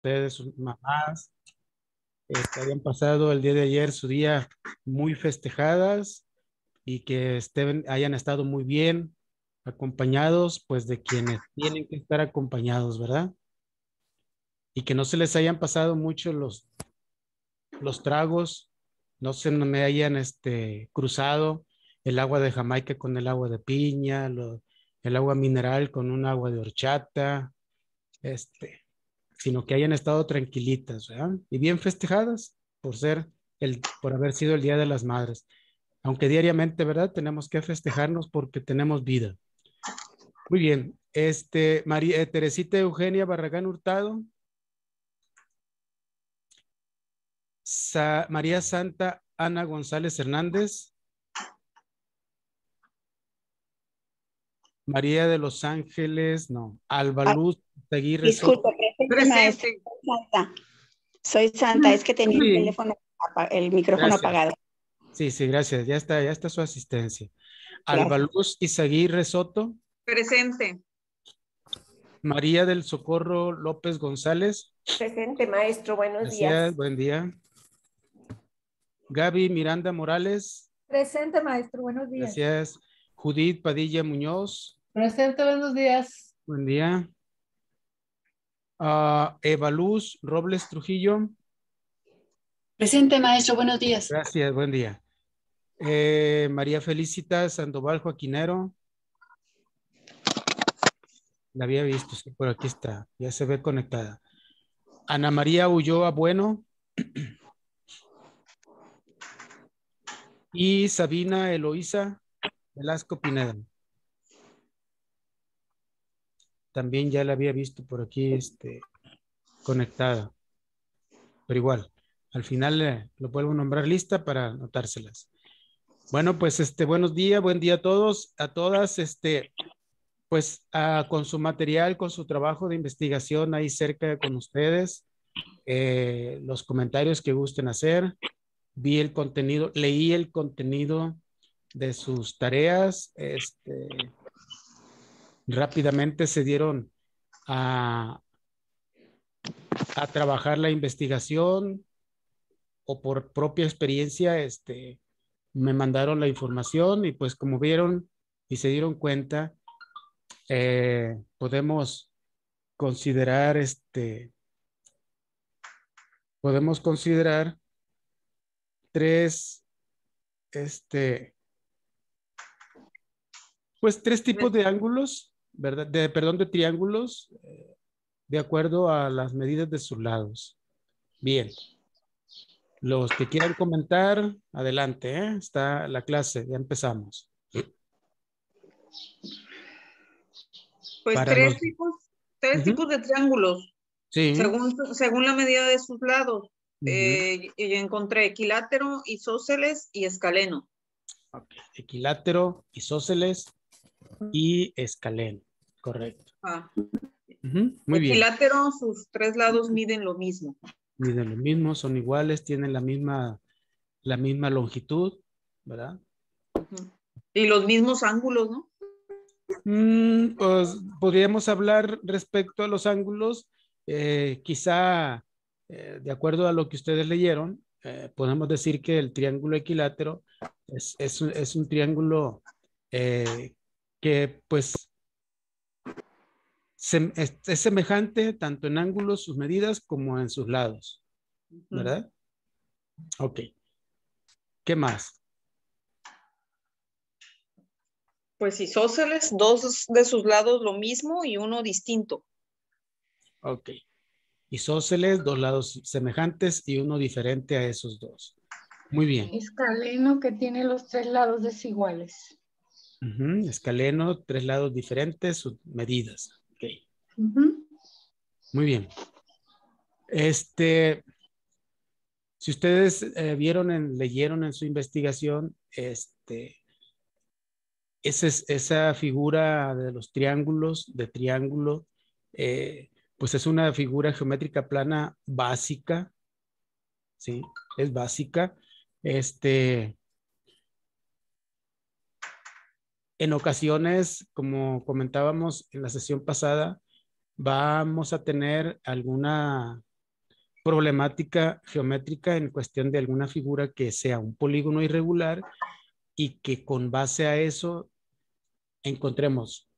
ustedes, sus mamás, hayan pasado el día de ayer su día muy festejadas y que hayan estado muy bien acompañados, pues de quienes tienen que estar acompañados, ¿verdad? Y que no se les hayan pasado mucho los tragos, no se me hayan cruzado el agua de Jamaica con el agua de piña, el agua mineral con un agua de horchata, sino que hayan estado tranquilitas, ¿verdad? Y bien festejadas por haber sido el Día de las Madres. Aunque diariamente, ¿verdad? Tenemos que festejarnos porque tenemos vida. Muy bien. María Teresita Eugenia Barragán Hurtado. María Santa Ana González Hernández. María de los Ángeles, no. Alba Luz Aguirre Soto. Disculpe, presente, maestra. Soy Santa, es que tenía el teléfono, el micrófono apagado. Sí, gracias. Ya está su asistencia. Gracias. Alba Luz Izaguirre Soto. Presente. María del Socorro López González. Presente, maestro. Buenos días. Gracias, buen día. Gaby Miranda Morales. Presente, maestro. Buenos días. Gracias. Judith Padilla Muñoz. Presente, buenos días. Buen día. Eva Luz Robles Trujillo. Presente, maestro. Buenos días. Gracias, buen día. María Felicita Sandoval Joaquinero. La había visto, sí, por aquí está. Ya se ve conectada. Ana María Ulloa Bueno. Y Sabina Eloísa Velasco Pineda. También ya la había visto por aquí conectada. Pero igual, al final lo vuelvo a nombrar lista para anotárselas. Bueno, pues buenos días, buen día a todos, a todas, pues con su material, con su trabajo de investigación ahí cerca con ustedes, los comentarios que gusten hacer, vi el contenido, leí el contenido de sus tareas, rápidamente se dieron a trabajar la investigación o por propia experiencia, me mandaron la información y pues como vieron y se dieron cuenta, podemos considerar tres, pues tres tipos de ángulos, ¿verdad? Perdón, de triángulos, de acuerdo a las medidas de sus lados. Bien. Los que quieran comentar, adelante, ¿eh? Está la clase, ya empezamos. Pues tres tipos de triángulos. Sí. Según la medida de sus lados. Yo encontré equilátero, isósceles y escaleno. Okay. Equilátero, isósceles y escaleno. Correcto. Muy bien. Equilátero, sus tres lados miden lo mismo. Miden lo mismo, son iguales, tienen la misma longitud, ¿verdad? Y los mismos ángulos, ¿no? Pues podríamos hablar respecto a los ángulos, quizá de acuerdo a lo que ustedes leyeron, podemos decir que el triángulo equilátero es un triángulo que pues es semejante tanto en ángulos, sus medidas, como en sus lados, ¿verdad? Ok. ¿Qué más? Pues isósceles, dos de sus lados lo mismo y uno distinto. Ok. Isósceles, dos lados semejantes y uno diferente a esos dos. Muy bien. Escaleno, que tiene los tres lados desiguales. Escaleno, tres lados diferentes, sus medidas. Ok. Muy bien. Si ustedes leyeron en su investigación, esa figura de los triángulos, de triángulo, pues es una figura geométrica plana básica, ¿sí? Es básica. En ocasiones, como comentábamos en la sesión pasada, vamos a tener alguna problemática geométrica en cuestión de alguna figura que sea un polígono irregular y que con base a eso encontremos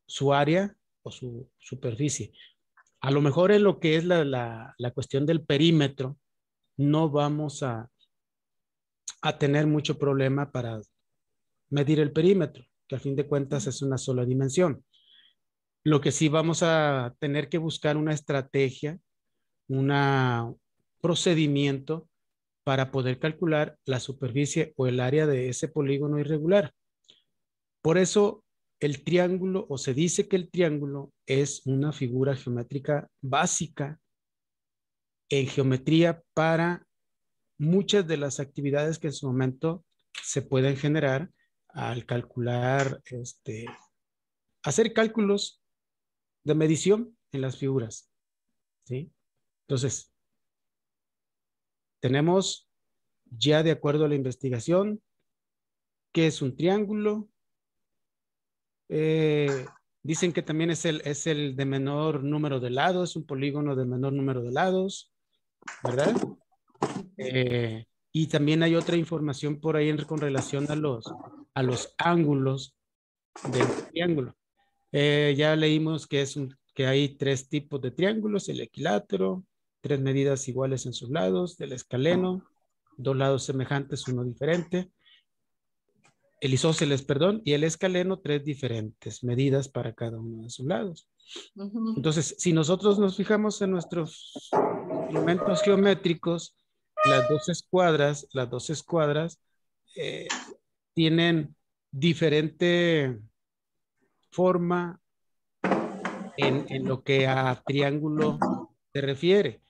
su área o su superficie. A lo mejor en lo que es la cuestión del perímetro, no vamos a tener mucho problema para medir el perímetro, que al fin de cuentas es una sola dimensión. Lo que sí vamos a tener que buscar una estrategia, un procedimiento para poder calcular la superficie o el área de ese polígono irregular. Por eso el triángulo, o se dice que el triángulo es una figura geométrica básica en geometría para muchas de las actividades que en su momento se pueden generar al calcular, hacer cálculos de medición en las figuras, ¿sí? Entonces, tenemos ya de acuerdo a la investigación qué es un triángulo. Dicen que también es el de menor número de lados, un polígono de menor número de lados, ¿verdad? Y también hay otra información por ahí con relación a los ángulos del triángulo. Ya leímos que hay 3 tipos de triángulos: el equilátero, 3 medidas iguales en sus lados, el escaleno, 2 lados semejantes, uno diferente. El isósceles, perdón, y el escaleno, 3 diferentes medidas para cada uno de sus lados. Entonces, si nosotros nos fijamos en nuestros instrumentos geométricos, las dos escuadras tienen diferente forma en lo que a triángulo se refiere.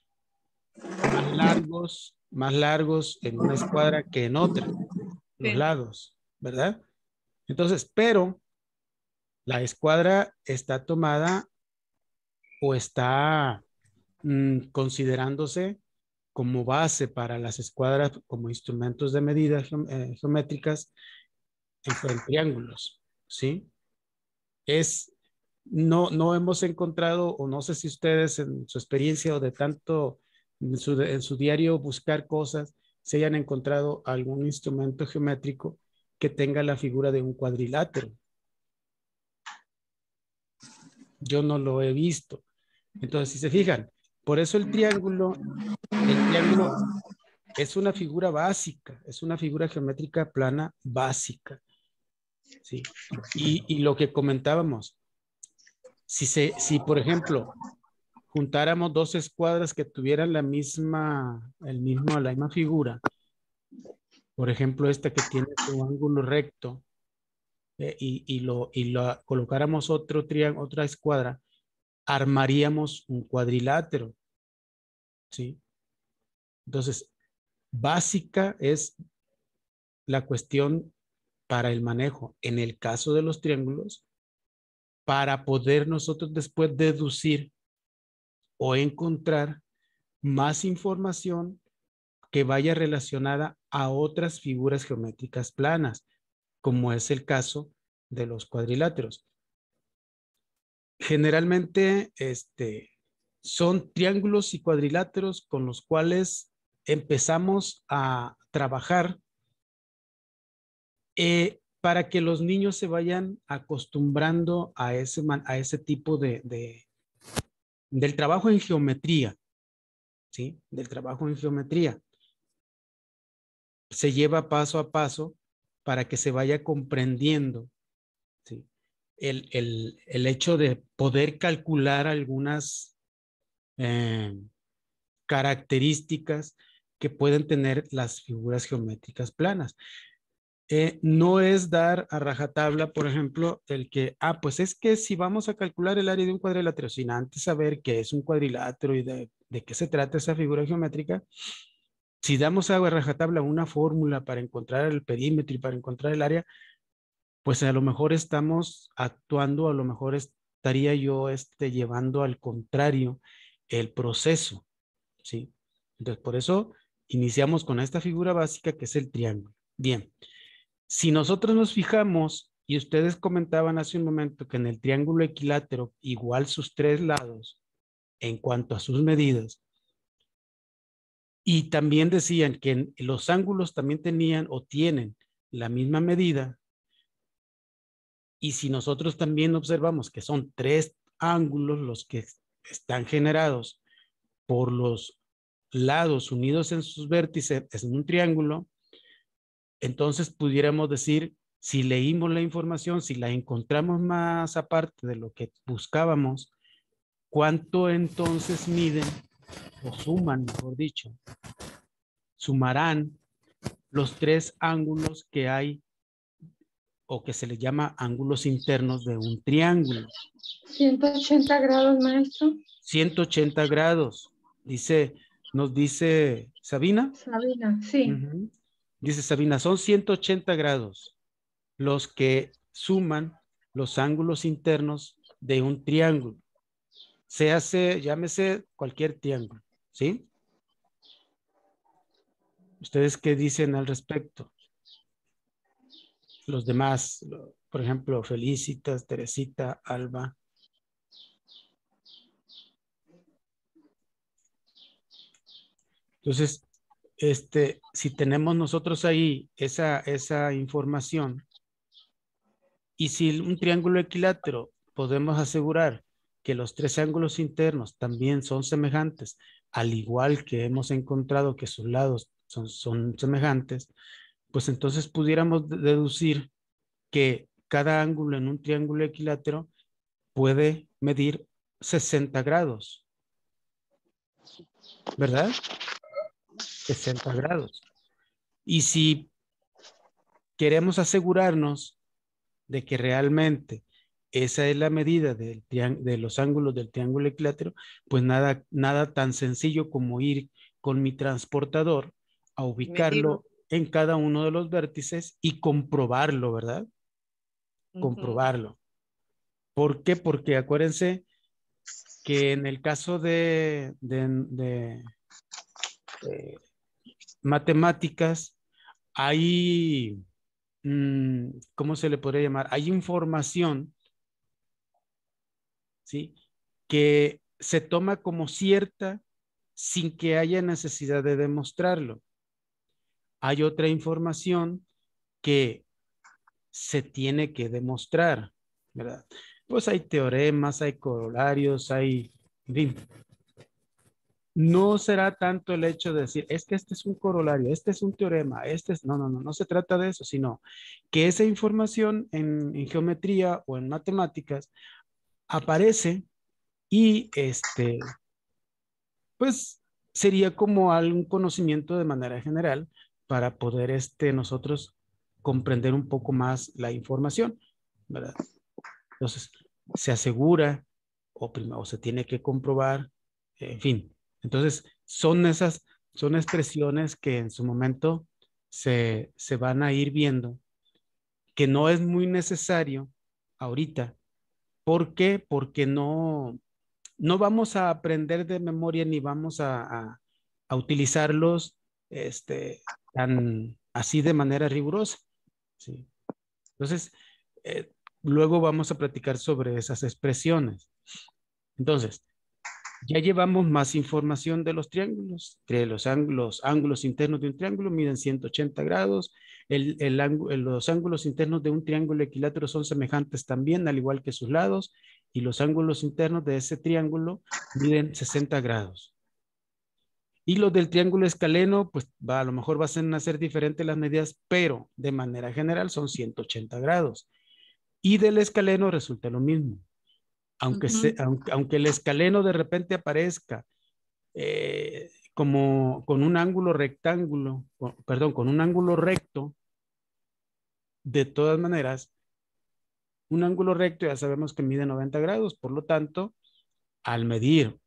Más largos en una escuadra que en otra, los lados, ¿verdad? Entonces, pero la escuadra está tomada o está considerándose como base para las escuadras como instrumentos de medida geométricas en triángulos, ¿sí? No hemos encontrado, o no sé si ustedes en su experiencia o de tanto en su diario buscar cosas, se hayan encontrado algún instrumento geométrico que tenga la figura de un cuadrilátero. Yo no lo he visto. Entonces, si se fijan, por eso el triángulo es una figura básica, es una figura geométrica plana básica, ¿sí? Y lo que comentábamos, si por ejemplo juntáramos 2 escuadras que tuvieran la misma figura, por ejemplo esta que tiene su ángulo recto, y lo colocáramos otra escuadra, armaríamos un cuadrilátero, ¿sí? Entonces, básica es la cuestión para el manejo, en el caso de los triángulos, para poder nosotros después deducir o encontrar más información que vaya relacionada a otras figuras geométricas planas, como es el caso de los cuadriláteros. Generalmente, son triángulos y cuadriláteros con los cuales empezamos a trabajar para que los niños se vayan acostumbrando a ese tipo del trabajo en geometría, ¿sí? Del trabajo en geometría. Se lleva paso a paso para que se vaya comprendiendo, ¿sí? El hecho de poder calcular algunas características que pueden tener las figuras geométricas planas. No es dar a rajatabla, por ejemplo, el que, pues es que si vamos a calcular el área de un cuadrilátero sin antes saber qué es un cuadrilátero y de qué se trata esa figura geométrica, si damos a rajatabla una fórmula para encontrar el perímetro y para encontrar el área, pues a lo mejor estamos actuando, a lo mejor estaría yo llevando al contrario el proceso, ¿sí? Entonces, por eso iniciamos con esta figura básica que es el triángulo. Bien. Si nosotros nos fijamos, y ustedes comentaban hace un momento que en el triángulo equilátero, igual sus 3 lados, en cuanto a sus medidas, Y también decían que los ángulos también tenían o tienen la misma medida. Y si nosotros también observamos que son 3 ángulos los que están generados por los lados unidos en sus vértices en un triángulo, entonces pudiéramos decir, si leímos la información, si la encontramos más aparte de lo que buscábamos, ¿cuánto entonces miden o suman, mejor dicho? Sumarán los 3 ángulos que hay o que se le llama ángulos internos de un triángulo. 180 grados, maestro. 180 grados. Nos dice Sabina. Sabina, sí. Dice Sabina, son 180 grados los que suman los ángulos internos de un triángulo. Llámese cualquier triángulo, ¿sí? ¿Ustedes qué dicen al respecto? Los demás, por ejemplo, Felicitas, Teresita, Alba. Entonces, si tenemos nosotros ahí esa información, y si un triángulo equilátero podemos asegurar que los 3 ángulos internos también son semejantes, al igual que hemos encontrado que sus lados son semejantes, pues entonces pudiéramos deducir que cada ángulo en un triángulo equilátero puede medir 60 grados, ¿verdad? 60 grados. Y si queremos asegurarnos de que realmente esa es la medida de los ángulos del triángulo equilátero, pues nada tan sencillo como ir con mi transportador a ubicarlo en cada uno de los vértices y comprobarlo, ¿verdad? Comprobarlo. ¿Por qué? Porque acuérdense que en el caso de matemáticas hay, ¿cómo se le podría llamar? Hay información, ¿sí? Que se toma como cierta sin que haya necesidad de demostrarlo. Hay otra información que se tiene que demostrar, ¿verdad? Pues hay teoremas, hay corolarios, en fin. No será tanto el hecho de decir, es que este es un corolario, este es un teorema, no se trata de eso, sino que esa información en geometría o en matemáticas aparece y pues sería como algún conocimiento de manera general para poder nosotros comprender un poco más la información, ¿verdad? Entonces, se asegura o se tiene que comprobar, en fin. Entonces, son expresiones que en su momento se van a ir viendo, que no es muy necesario ahorita. ¿Por qué? Porque no vamos a aprender de memoria ni vamos a utilizarlos tan así de manera rigurosa, ¿sí? Entonces, luego vamos a platicar sobre esas expresiones. Entonces, ya llevamos más información de los triángulos, que los ángulos internos de un triángulo miden 180 grados, los ángulos internos de un triángulo equilátero son semejantes también, al igual que sus lados, y los ángulos internos de ese triángulo miden 60 grados. Y los del triángulo escaleno, pues a lo mejor van a ser diferentes las medidas, pero de manera general son 180 grados. Y del escaleno resulta lo mismo. Aunque el escaleno de repente aparezca como con un ángulo con un ángulo recto, de todas maneras, un ángulo recto ya sabemos que mide 90 grados, por lo tanto, al medir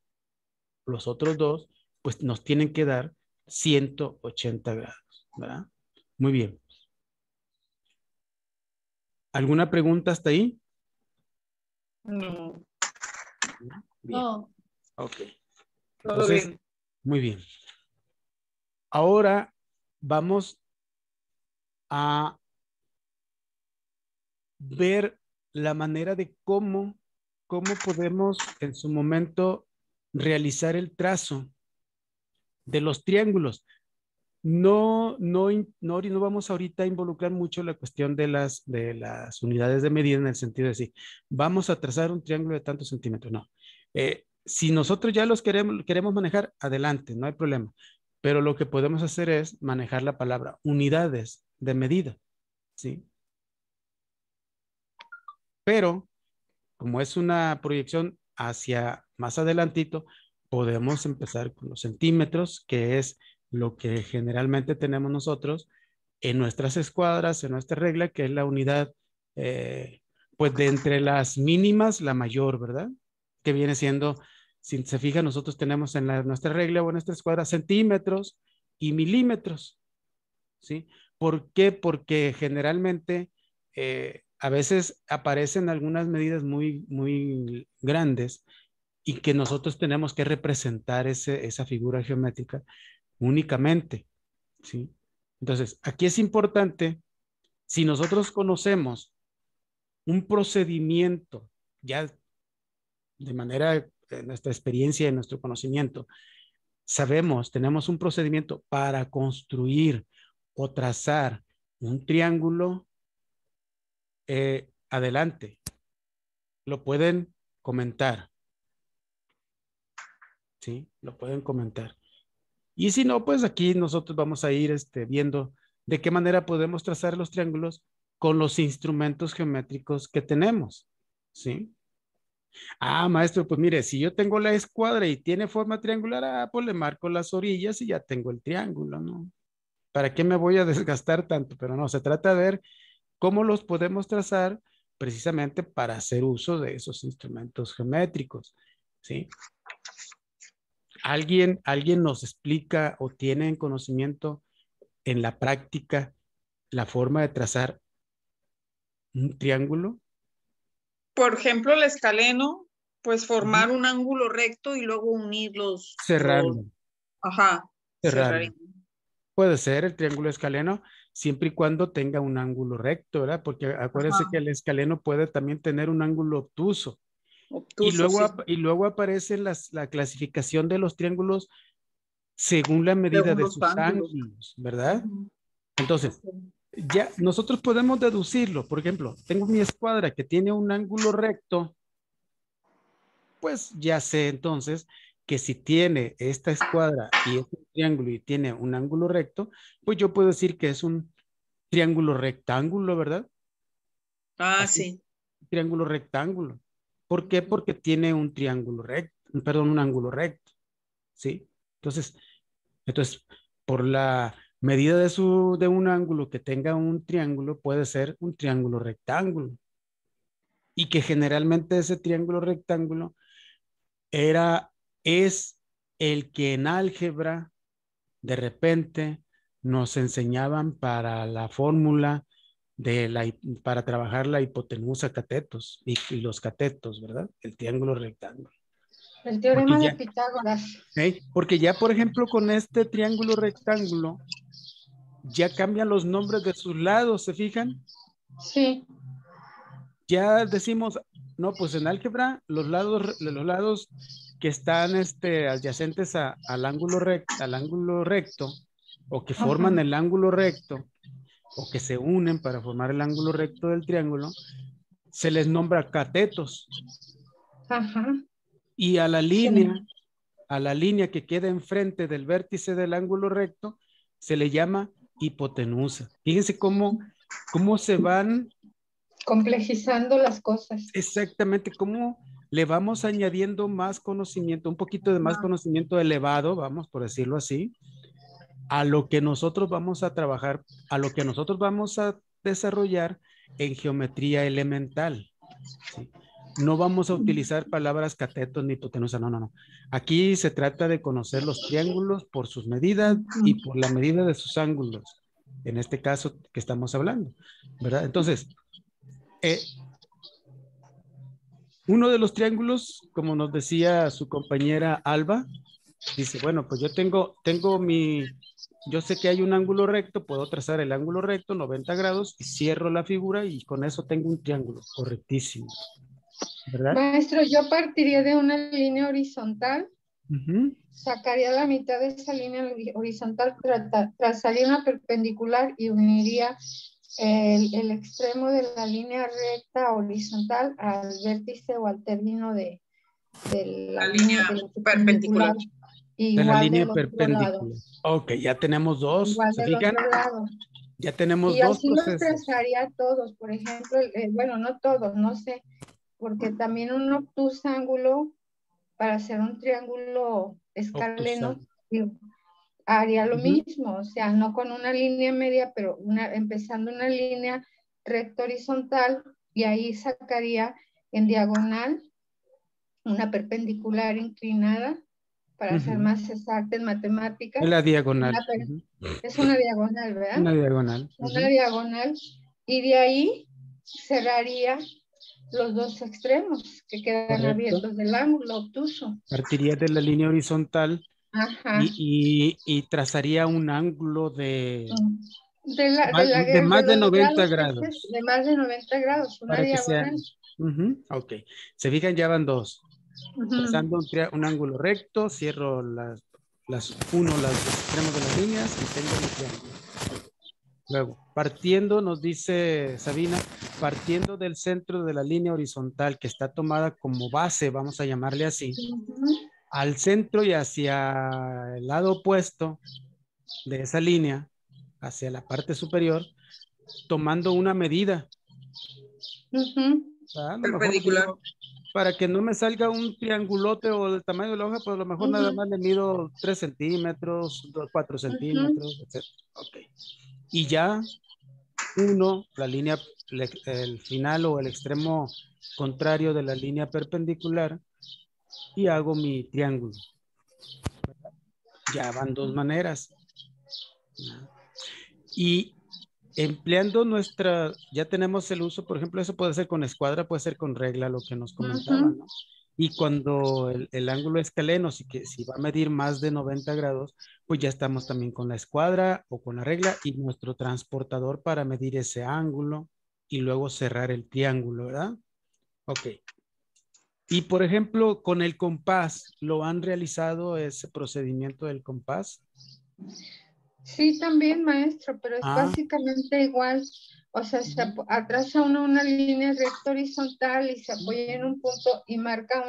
los otros dos, pues nos tienen que dar 180 grados, ¿verdad? Muy bien. ¿Alguna pregunta hasta ahí? No. Bien. No. Ok. Todo Entonces, bien. muy bien. Ahora vamos a ver la manera de cómo podemos en su momento realizar el trazo de los triángulos. No vamos ahorita a involucrar mucho la cuestión de las unidades de medida en el sentido de decir, vamos a trazar un triángulo de tantos centímetros. No. Si nosotros ya los queremos manejar, adelante, no hay problema. Pero lo que podemos hacer es manejar la palabra unidades de medida, ¿sí? Pero, como es una proyección hacia más adelantito, podemos empezar con los centímetros, que es lo que generalmente tenemos nosotros en nuestras escuadras, en nuestra regla, que es la unidad, pues de entre las mínimas, la mayor, ¿verdad? Que viene siendo, si se fija, nosotros tenemos en nuestra regla o en nuestra escuadra centímetros y milímetros, ¿sí? ¿Por qué? Porque generalmente a veces aparecen algunas medidas muy, muy grandes y que nosotros tenemos que representar esa figura geométrica únicamente, ¿sí? Entonces, aquí es importante, si nosotros conocemos un procedimiento ya de manera, de nuestra experiencia, de nuestro conocimiento, sabemos, tenemos un procedimiento para construir o trazar un triángulo, adelante, lo pueden comentar, ¿sí? Lo pueden comentar. Y si no, pues aquí nosotros vamos a ir viendo de qué manera podemos trazar los triángulos con los instrumentos geométricos que tenemos, ¿sí? Ah, maestro, pues mire, si yo tengo la escuadra y tiene forma triangular, pues le marco las orillas y ya tengo el triángulo, ¿no? ¿Para qué me voy a desgastar tanto? Pero no, se trata de ver cómo los podemos trazar precisamente para hacer uso de esos instrumentos geométricos, ¿sí? ¿Alguien nos explica o tiene en conocimiento en la práctica la forma de trazar un triángulo? Por ejemplo, el escaleno, pues formar un ángulo recto y luego unir los... Cerrarlo. Ajá. Cerrarlo. Puede ser el triángulo escaleno siempre y cuando tenga un ángulo recto, ¿verdad? Porque acuérdense que el escaleno puede también tener un ángulo obtuso. Y luego aparece la clasificación de los triángulos según la medida de sus ángulos, ¿verdad? Entonces, ya nosotros podemos deducirlo. Por ejemplo, tengo mi escuadra que tiene un ángulo recto, pues ya sé entonces que si tiene esta escuadra y este triángulo y tiene un ángulo recto, pues yo puedo decir que es un triángulo rectángulo, ¿verdad? Ah, Así, sí. Triángulo rectángulo. ¿Por qué? Porque tiene un triángulo recto, perdón, un ángulo recto, ¿sí? Entonces, por la medida de un ángulo que tenga un triángulo, puede ser un triángulo rectángulo. Y que generalmente ese triángulo rectángulo es el que en álgebra de repente nos enseñaban para la fórmula para trabajar la hipotenusa catetos y los catetos, ¿verdad? El triángulo rectángulo. El teorema de Pitágoras. Porque ya, por ejemplo, con este triángulo rectángulo, ya cambian los nombres de sus lados, ¿se fijan? Sí. Ya decimos, no, pues en álgebra, los lados que están adyacentes al ángulo recto, o que forman el ángulo recto, o que se unen para formar el ángulo recto del triángulo, se les nombra catetos. Ajá. Y a la línea que queda enfrente del vértice del ángulo recto, se le llama hipotenusa. Fíjense cómo se van complejizando las cosas. Exactamente, cómo le vamos añadiendo más conocimiento, un poquito de más conocimiento elevado, vamos por decirlo así, a lo que nosotros vamos a trabajar, a lo que nosotros vamos a desarrollar en geometría elemental, ¿sí? No vamos a utilizar palabras catetos ni hipotenusa, no. Aquí se trata de conocer los triángulos por sus medidas y por la medida de sus ángulos, en este caso que estamos hablando, ¿verdad? Entonces, uno de los triángulos, como nos decía su compañera Alba, dice, bueno, pues yo yo sé que hay un ángulo recto, puedo trazar el ángulo recto, 90 grados, y cierro la figura y con eso tengo un triángulo, correctísimo, ¿verdad? Maestro, yo partiría de una línea horizontal Ujú. Sacaría la mitad de esa línea horizontal, trazaría una perpendicular y uniría el extremo de la línea recta horizontal al vértice o al término de la línea de la perpendicular. De Igual la línea del otro lado. perpendicular. Ok, ya tenemos dos. Igual ¿Se del fijan? otro lado. Ya tenemos Y dos así los procesos. trazaría todos. Por ejemplo, bueno, no todos, no sé, porque también un obtusángulo para hacer un triángulo escaleno haría lo mismo, o sea, no con una línea media, pero empezando una línea recta horizontal y ahí sacaría en diagonal una perpendicular inclinada para ser más exacta en matemáticas. En la diagonal. Es una diagonal, ¿verdad? Una diagonal. Una diagonal y de ahí cerraría los dos extremos que quedan abiertos del ángulo obtuso. Partiría de la línea horizontal. Ajá. Y trazaría un ángulo de más de 90 grados. De más de 90 grados, una Para que sea. diagonal. Ok. Se fijan, ya van dos. Trazando un ángulo recto, cierro los extremos de las líneas y tengo mi triángulo. Luego, partiendo, nos dice Sabina, partiendo del centro de la línea horizontal que está tomada como base, vamos a llamarle así, al centro y hacia el lado opuesto de esa línea, hacia la parte superior, tomando una medida. Perpendicular. Para que no me salga un triangulote o del tamaño de la hoja, pues a lo mejor nada más le mido 3 centímetros, 4 centímetros, etc. Ok. Y ya la línea, el final o el extremo contrario de la línea perpendicular y hago mi triángulo. Ya van dos maneras. Y empleando ya tenemos el uso, por ejemplo, eso puede ser con escuadra, puede ser con regla, lo que nos comentaban, ¿no? Y cuando el ángulo escaleno, si va a medir más de 90 grados, pues ya estamos también con la escuadra o con la regla y nuestro transportador para medir ese ángulo y luego cerrar el triángulo, ¿verdad? Ok. Y por ejemplo, con el compás, ¿lo han realizado ese procedimiento del compás? Sí, también, maestro, pero es básicamente igual. O sea, se atrasa uno una línea recta horizontal y se apoya en un punto y marca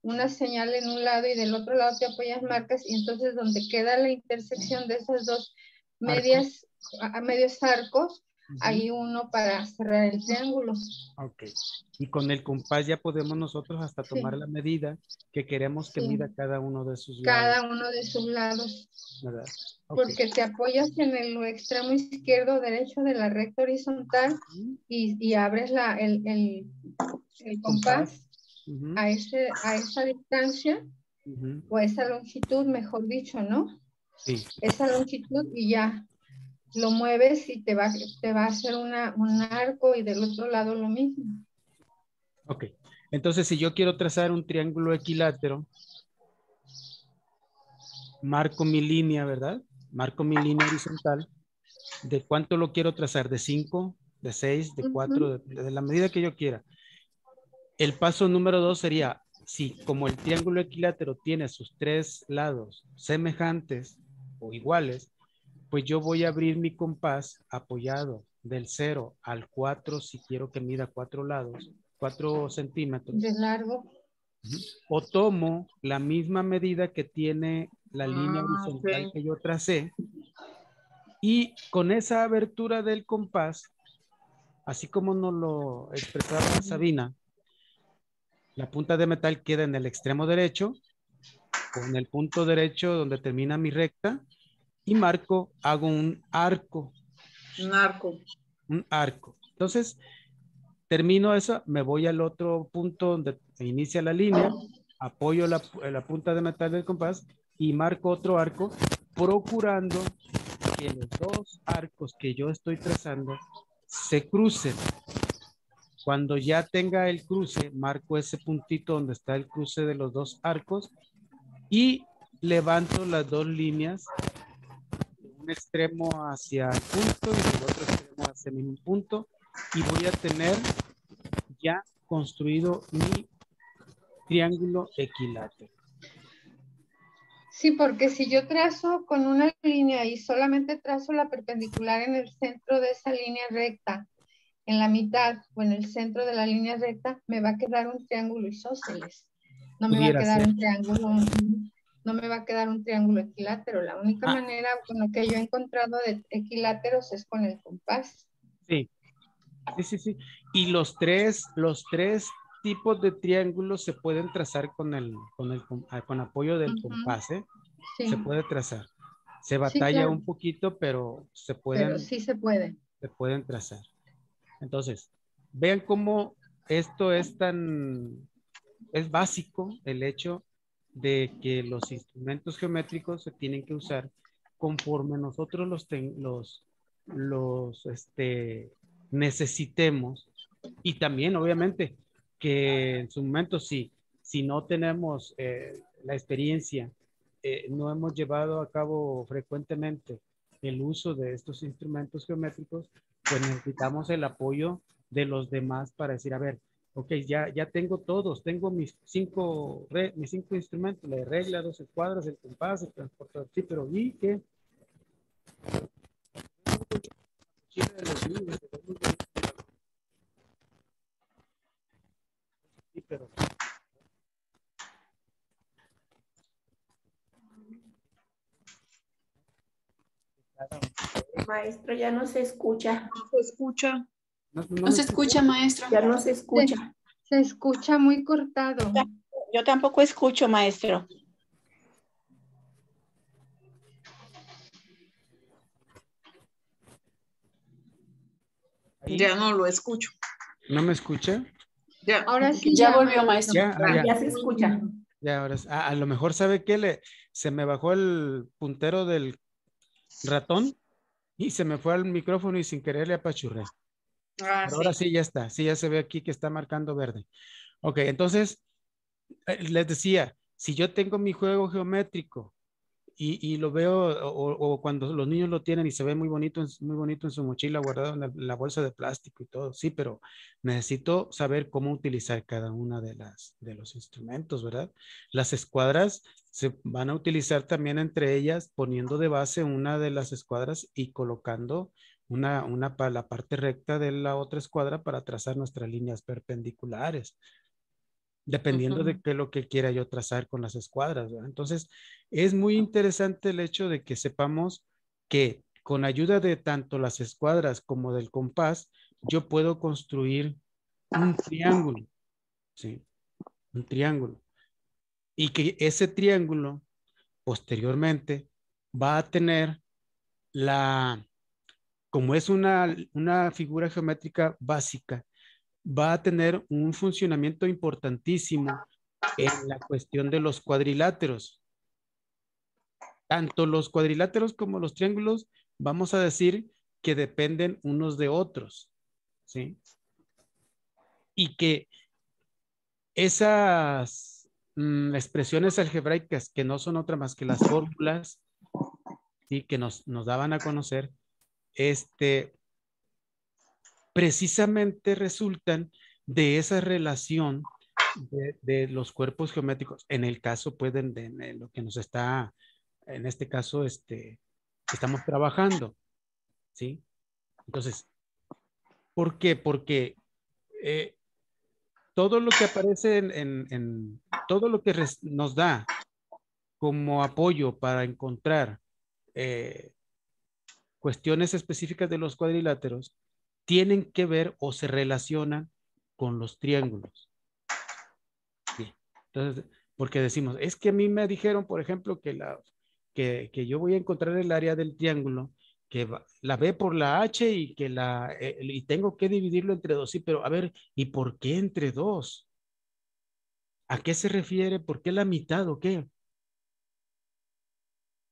una señal en un lado y del otro lado te apoyas marcas y entonces donde queda la intersección de esas dos medios arcos, hay uno para cerrar el triángulo. Ok. Y con el compás ya podemos nosotros hasta tomar la medida que queremos que mida cada uno de sus lados. Cada uno de sus lados. ¿Verdad? Porque te apoyas en el extremo izquierdo o derecho de la recta horizontal y abres el compás a esa distancia o a esa longitud, mejor dicho, ¿no? Sí. Esa longitud y ya lo mueves y te va a hacer un arco y del otro lado lo mismo. Ok. Entonces, si yo quiero trazar un triángulo equilátero, marco mi línea, ¿verdad? Marco mi línea horizontal. ¿De cuánto lo quiero trazar? ¿De 5? ¿De 6? ¿De 4? De la medida que yo quiera. El paso número 2 sería, si como el triángulo equilátero tiene sus 3 lados semejantes o iguales, pues yo voy a abrir mi compás apoyado del 0 al 4 si quiero que mida 4 lados, 4 centímetros. De largo. O tomo la misma medida que tiene la línea horizontal que yo tracé y con esa abertura del compás, así como nos lo expresaba Sabina, la punta de metal queda en el extremo derecho, con el punto derecho donde termina mi recta y hago un arco. Un arco. Entonces, termino eso, me voy al otro punto donde inicia la línea, apoyo la punta de metal del compás y marco otro arco, procurando que los dos arcos que yo estoy trazando se crucen. Cuando ya tenga el cruce, marco ese puntito donde está el cruce de los dos arcos y levanto las dos líneas de un extremo hacia el punto y del otro extremo hacia el mismo punto y voy a tener ya construido mi triángulo equilátero. Sí, porque si yo trazo con una línea y solamente trazo la perpendicular en el centro de esa línea recta, en la mitad o en el centro de la línea recta, me va a quedar un triángulo isósceles. No me va a Pudiera quedar ser. un triángulo, no me va a quedar un triángulo equilátero. La única manera con lo que yo he encontrado de equiláteros es con el compás. Sí, sí. Y los tres tipos de triángulos se pueden trazar con apoyo del Ujú, compás, ¿eh? sí, Se puede trazar. Se sí, batalla claro, un poquito, pero pero sí se puede. se pueden trazar. Entonces, vean cómo esto es básico, el hecho de que los instrumentos geométricos se tienen que usar conforme nosotros necesitemos. Y también, obviamente, que en su momento, si no tenemos la experiencia, no hemos llevado a cabo frecuentemente el uso de estos instrumentos geométricos, pues necesitamos el apoyo de los demás para decir, a ver, ok, ya tengo todos, tengo mis cinco instrumentos, la regla, dos escuadras, el compás, el transportador, sí, pero ¿y qué? Sí, pero Maestro, ya no se escucha. No se escucha. No se escucha, maestro. Ya no se escucha. Se escucha muy cortado. Yo tampoco escucho, maestro. ahí, Ya no lo escucho. ¿no me escucha? Ya. Ahora sí Ya ya, volvió, maestro. maestro. Ya. Ya se escucha. Ya, ahora, a lo mejor sabe que se me bajó el puntero del ratón y se me fue al micrófono y sin querer le apachurré. Ah, Pero sí. ahora sí ya está, sí ya se ve aquí que está marcando verde. Ok, entonces les decía, si yo tengo mi juego geométrico y lo veo o cuando los niños lo tienen y se ve muy bonito en su mochila guardado en la bolsa de plástico y todo, sí, pero necesito saber cómo utilizar cada una de los instrumentos, ¿verdad? Las escuadras se van a utilizar también entre ellas poniendo de base una de las escuadras y colocando una para la parte recta de la otra escuadra para trazar nuestras líneas perpendiculares dependiendo de qué es lo que quiera yo trazar con las escuadras, ¿verdad? Entonces, es muy interesante el hecho de que sepamos que con ayuda de tanto las escuadras como del compás, yo puedo construir un triángulo, ¿sí? Un triángulo. Y que ese triángulo, posteriormente, va a tener como es una figura geométrica básica, va a tener un funcionamiento importantísimo en la cuestión de los cuadriláteros. Tanto los cuadriláteros como los triángulos, vamos a decir que dependen unos de otros, ¿sí? Y que esas expresiones algebraicas, que no son otra más que las fórmulas, ¿sí? Que nos daban a conocer, precisamente resultan de esa relación de los cuerpos geométricos, en el caso, pueden de lo que nos está, en este caso, que estamos trabajando, ¿sí? Entonces, ¿por qué? Porque eh, todo lo que aparece todo lo que nos da como apoyo para encontrar eh, cuestiones específicas de los cuadriláteros, tienen que ver o se relacionan con los triángulos. Sí. Entonces, porque decimos, es que a mí me dijeron, por ejemplo, que yo voy a encontrar el área del triángulo, la B por la H y y tengo que dividirlo entre dos. Sí, pero a ver, ¿y por qué entre dos? ¿A qué se refiere? ¿Por qué la mitad o qué?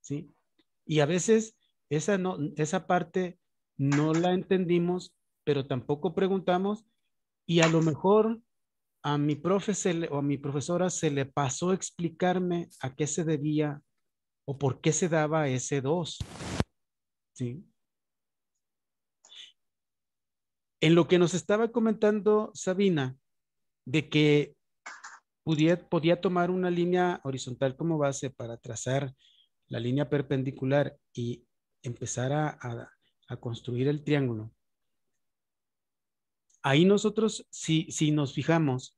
¿Sí? Y a veces esa parte no la entendimos, pero tampoco preguntamos y a lo mejor a mi profe o a mi profesora se le pasó explicarme a qué se debía o por qué se daba ese 2, ¿sí? En lo que nos estaba comentando Sabina, de que podía tomar una línea horizontal como base para trazar la línea perpendicular y empezar a construir el triángulo. Ahí nosotros, si nos fijamos,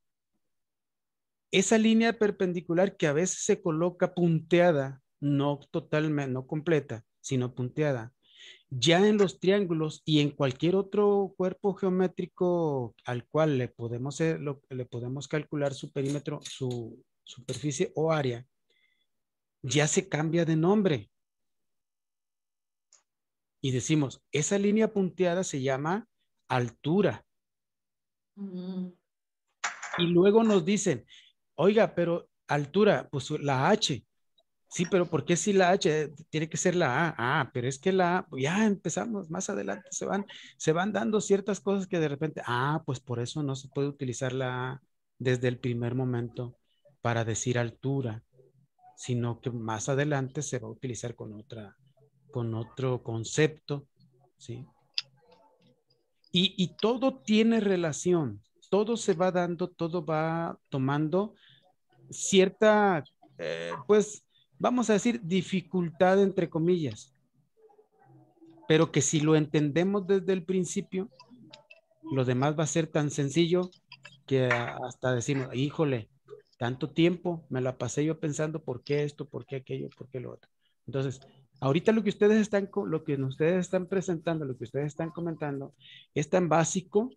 esa línea perpendicular que a veces se coloca punteada, no totalmente, no completa, sino punteada, ya en los triángulos y en cualquier otro cuerpo geométrico al cual le podemos calcular su perímetro, su superficie o área, ya se cambia de nombre. Y decimos, esa línea punteada se llama altura. Y luego nos dicen, oiga, pero altura, pues la H. Sí, pero ¿por qué si la H tiene que ser la A? Ah, pero es que la A, ya empezamos, más adelante se van dando ciertas cosas que de repente, pues por eso no se puede utilizar la A desde el primer momento para decir altura, sino que más adelante se va a utilizar con otro concepto, ¿sí? Y todo tiene relación, todo se va dando, todo va tomando cierta, pues, vamos a decir, dificultad entre comillas, pero que si lo entendemos desde el principio, lo demás va a ser tan sencillo que hasta decimos, híjole, tanto tiempo me la pasé yo pensando por qué esto, por qué aquello, por qué lo otro. Entonces, ahorita lo que ustedes están presentando, lo que ustedes están comentando, es tan básico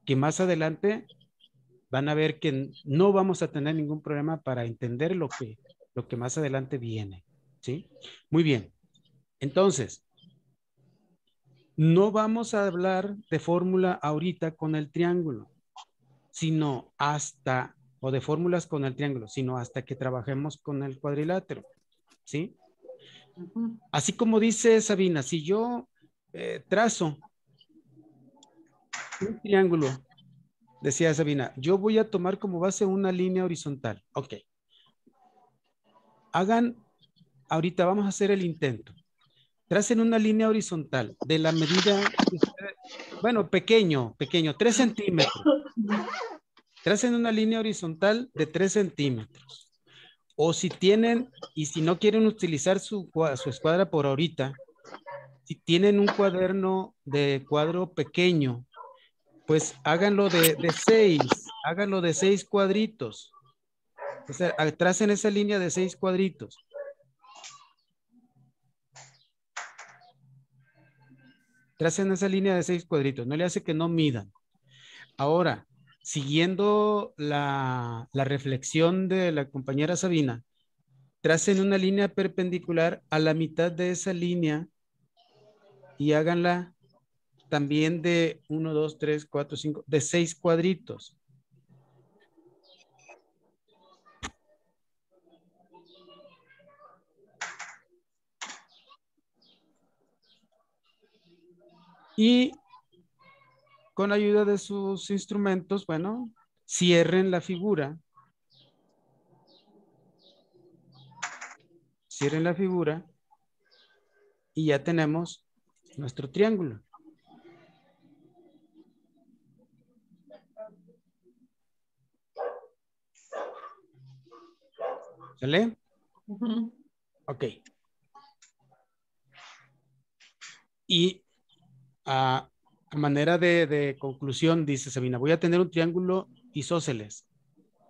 que más adelante van a ver que no vamos a tener ningún problema para entender lo que más adelante viene, ¿sí? Muy bien. Entonces, no vamos a hablar de fórmula ahorita con el triángulo, sino o de fórmulas con el triángulo, sino hasta que trabajemos con el cuadrilátero, ¿sí? Así como dice Sabina, si yo trazo un triángulo, decía Sabina, yo voy a tomar como base una línea horizontal. Ok. Ahorita vamos a hacer el intento. Tracen una línea horizontal de la medida, bueno, pequeño, 3 centímetros. Tracen una línea horizontal de 3 centímetros. O si tienen, y si no quieren utilizar su escuadra por ahorita, si tienen un cuaderno de cuadro pequeño, pues háganlo de 6, háganlo de 6 cuadritos. O sea, tracen esa línea de 6 cuadritos. Tracen esa línea de 6 cuadritos. No le hace que no midan. Ahora, siguiendo la reflexión de la compañera Sabina, tracen una línea perpendicular a la mitad de esa línea y háganla también de 1, 2, 3, 4, 5, de 6 cuadritos. Y con ayuda de sus instrumentos, bueno, cierren la figura. Cierren la figura y ya tenemos nuestro triángulo. ¿Sale? Ok. Y a manera de conclusión, dice Sabina, voy a tener un triángulo isósceles.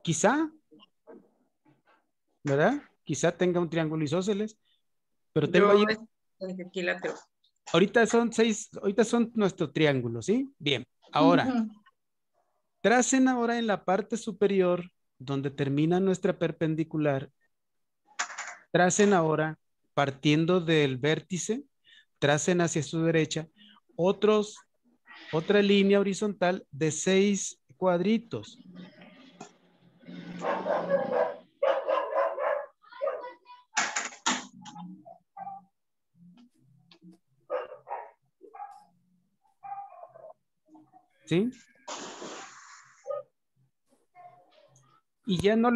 Quizá, ¿verdad? Quizá tenga un triángulo isósceles, pero tengo ahí... Ahorita son 6, ahorita son nuestro triángulo, ¿sí? Bien, ahora, tracen ahora en la parte superior, donde termina nuestra perpendicular, tracen ahora, partiendo del vértice, tracen hacia su derecha, otra línea horizontal de 6 cuadritos. ¿Sí? Y ya no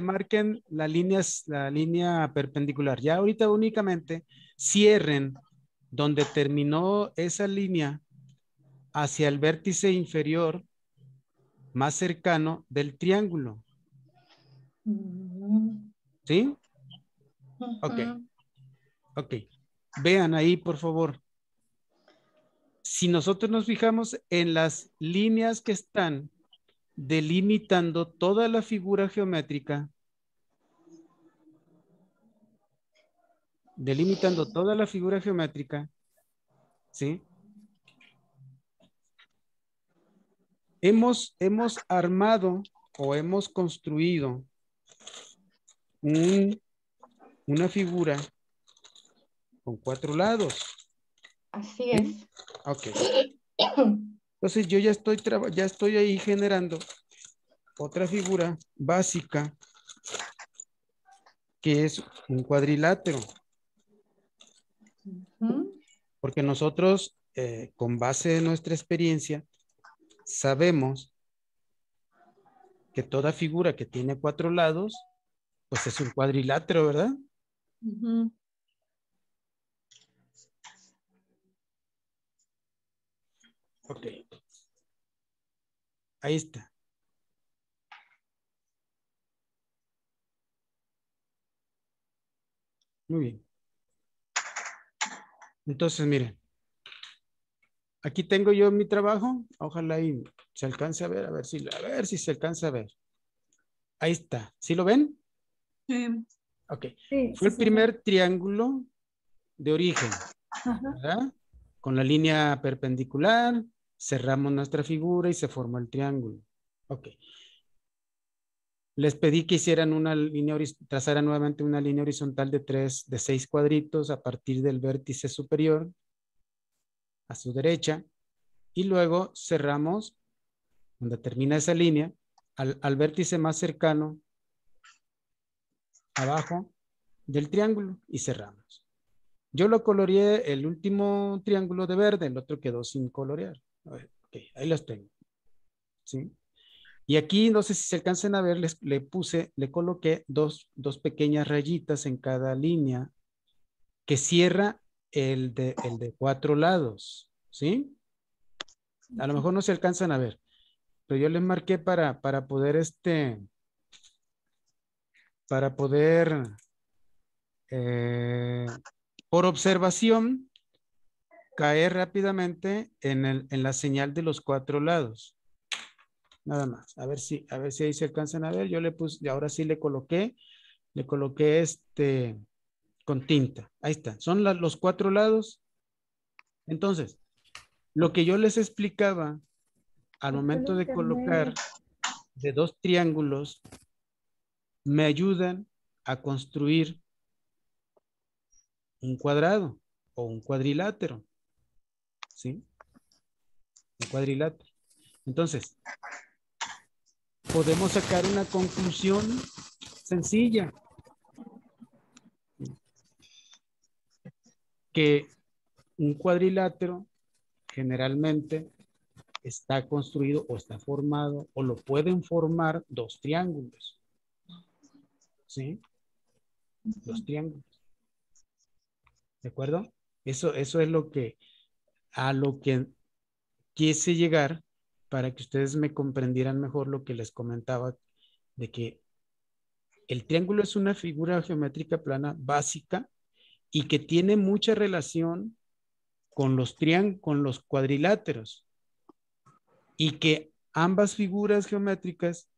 marquen la línea perpendicular. Ya ahorita únicamente cierren donde terminó esa línea hacia el vértice inferior más cercano del triángulo. ¿Sí? Ok. Ok. Vean ahí, por favor. Si nosotros nos fijamos en las líneas que están delimitando toda la figura geométrica, ¿sí? Hemos armado o hemos construido una figura con 4 lados. Así es. Ok. Entonces yo ya estoy ahí generando otra figura básica que es un cuadrilátero. Porque nosotros, con base en nuestra experiencia, sabemos que toda figura que tiene 4 lados, pues es un cuadrilátero, ¿verdad? Ok. Ahí está. Muy bien. Entonces, miren. Aquí tengo yo mi trabajo. Ojalá y se alcance a ver, a ver si se alcanza a ver. Ahí está. ¿Sí lo ven? Sí. Ok. Sí, Fue sí, el primer triángulo de origen, ¿verdad? Con la línea perpendicular, cerramos nuestra figura y se formó el triángulo. Ok. Les pedí que hicieran trazaran nuevamente una línea horizontal de 6 cuadritos a partir del vértice superior a su derecha y luego cerramos donde termina esa línea al vértice más cercano abajo del triángulo y cerramos. Yo lo coloreé el último triángulo de verde, el otro quedó sin colorear. Ok, ahí los tengo. ¿Sí? Y aquí, no sé si se alcanzan a ver, le coloqué dos pequeñas rayitas en cada línea que cierra el de 4 lados. ¿Sí? A lo mejor no se alcanzan a ver, pero yo les marqué para poder por observación, caer rápidamente en la señal de los 4 lados. Nada más. A ver si ahí se alcanzan a ver. Yo le puse, y ahora sí le coloqué con tinta. Ahí está. Son los 4 lados. Entonces, lo que yo les explicaba al momento de colocar de 2 triángulos, me ayudan a construir un cuadrado o un cuadrilátero. ¿Sí? Un cuadrilátero. Entonces, podemos sacar una conclusión sencilla. Que un cuadrilátero generalmente está construido o está formado o lo pueden formar 2 triángulos. ¿Sí? 2 triángulos. ¿De acuerdo? Eso es a lo que quise llegar para que ustedes me comprendieran mejor lo que les comentaba de que el triángulo es una figura geométrica plana básica y que tiene mucha relación con los cuadriláteros y que ambas figuras geométricas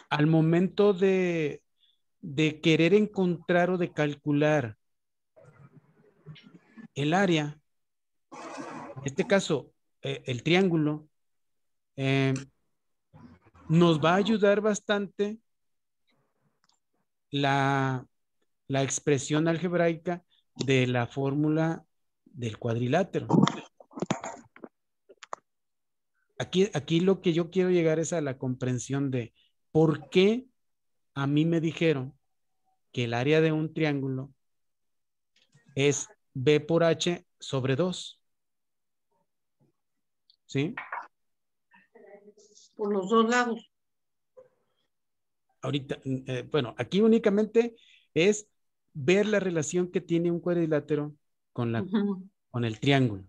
al momento de querer encontrar o de calcular el área, en este caso el triángulo, nos va a ayudar bastante la expresión algebraica de la fórmula del cuadrilátero. Aquí lo que yo quiero llegar es a la comprensión de por qué a mí me dijeron que el área de un triángulo es B por H sobre 2. ¿Sí? Por los 2 lados. Ahorita, bueno, aquí únicamente es ver la relación que tiene un cuadrilátero con el triángulo.